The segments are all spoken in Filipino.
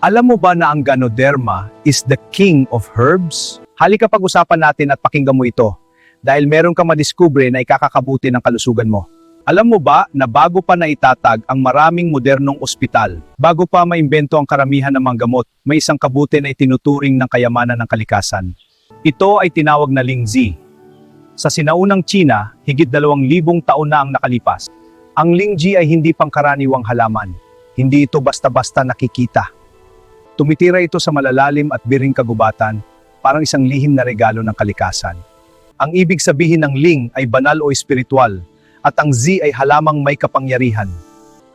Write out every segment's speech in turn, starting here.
Alam mo ba na ang Ganoderma is the king of herbs? Halika pag-usapan natin at pakinggan mo ito dahil meron kang madiskubre na ikakakabuti ng kalusugan mo. Alam mo ba na bago pa naitatag ang maraming modernong ospital, bago pa maimbento ang karamihan ng mga gamot, may isang kabuti na itinuturing ng kayamanan ng kalikasan. Ito ay tinawag na Lingzi. Sa sinaunang China, higit 2,000 taon na ang nakalipas. Ang Lingzi ay hindi pangkaraniwang halaman. Hindi ito basta-basta nakikita. Tumitira ito sa malalalim at biring kagubatan, parang isang lihim na regalo ng kalikasan. Ang ibig sabihin ng Ling ay banal o espiritual, at ang Zi ay halamang may kapangyarihan.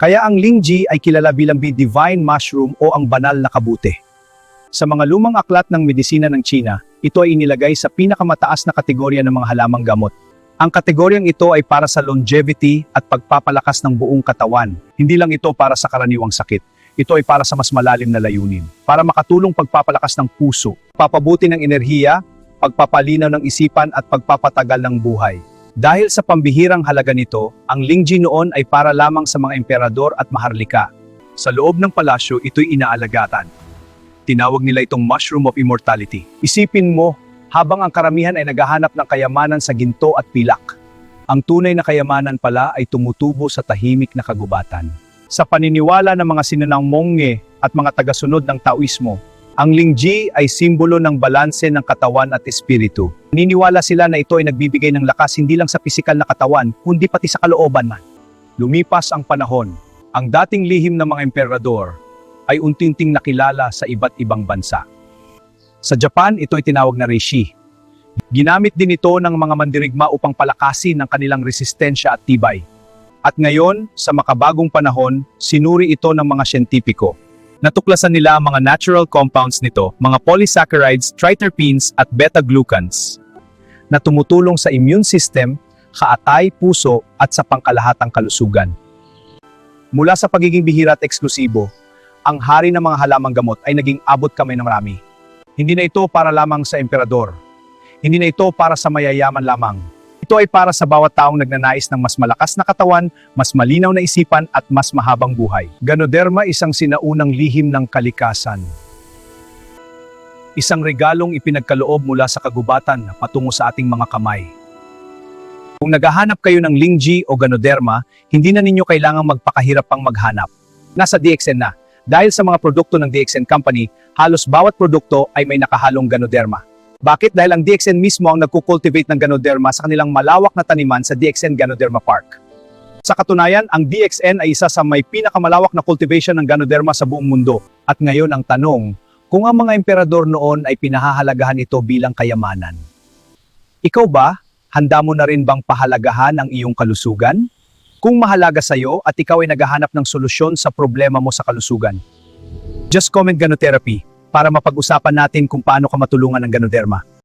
Kaya ang Lingzi ay kilala bilang divine mushroom o ang banal na kabuti. Sa mga lumang aklat ng medisina ng China, ito ay inilagay sa pinakamataas na kategorya ng mga halamang gamot. Ang kategoryang ito ay para sa longevity at pagpapalakas ng buong katawan. Hindi lang ito para sa karaniwang sakit. Ito ay para sa mas malalim na layunin. Para makatulong pagpapalakas ng puso, papabuti ng enerhiya, pagpapalinaw ng isipan at pagpapatagal ng buhay. Dahil sa pambihirang halaga nito, ang Lingzi noon ay para lamang sa mga emperador at maharlika. Sa loob ng palasyo, ito'y inaalagatan. Tinawag nila itong mushroom of immortality. Isipin mo, habang ang karamihan ay naghahanap ng kayamanan sa ginto at pilak, ang tunay na kayamanan pala ay tumutubo sa tahimik na kagubatan. Sa paniniwala ng mga sinunang Mongye at mga tagasunod ng Taoismo, ang Lingzi ay simbolo ng balanse ng katawan at espiritu. Naniniwala sila na ito ay nagbibigay ng lakas hindi lang sa pisikal na katawan, kundi pati sa kalooban man. Lumipas ang panahon, ang dating lihim ng mga emperador ay unti-unting nakilala sa iba't ibang bansa. Sa Japan, ito ay tinawag na reishi. Ginamit din ito ng mga mandirigma upang palakasin ang kanilang resistensya at tibay. At ngayon, sa makabagong panahon, sinuri ito ng mga siyentipiko. Natuklasan nila ang mga natural compounds nito, mga polysaccharides, triterpenes at beta-glucans, na tumutulong sa immune system, kaatay, puso at sa pangkalahatang kalusugan. Mula sa pagiging bihira at eksklusibo, ang hari ng mga halamang gamot ay naging abot kamay ng marami. Hindi na ito para lamang sa emperador. Hindi na ito para sa mayayaman lamang. Ito ay para sa bawat taong nagnanais ng mas malakas na katawan, mas malinaw na isipan at mas mahabang buhay. Ganoderma isang sinaunang lihim ng kalikasan. Isang regalong ipinagkaloob mula sa kagubatan patungo sa ating mga kamay. Kung naghahanap kayo ng Lingzi o Ganoderma, hindi na ninyo kailangang magpakahirap pang maghanap. Nasa DXN na. Dahil sa mga produkto ng DXN Company, halos bawat produkto ay may nakahalong Ganoderma. Bakit? Dahil ang DXN mismo ang nagkukultivate ng Ganoderma sa kanilang malawak na taniman sa DXN Ganoderma Park. Sa katunayan, ang DXN ay isa sa may pinakamalawak na cultivation ng Ganoderma sa buong mundo. At ngayon ang tanong, kung ang mga emperador noon ay pinahahalagahan ito bilang kayamanan. Ikaw ba, handa mo na rin bang pahalagahan ang iyong kalusugan? Kung mahalaga sa iyo at ikaw ay naghahanap ng solusyon sa problema mo sa kalusugan, just comment Ganotherapy para mapag-usapan natin kung paano ka matulungan ng Ganoderma.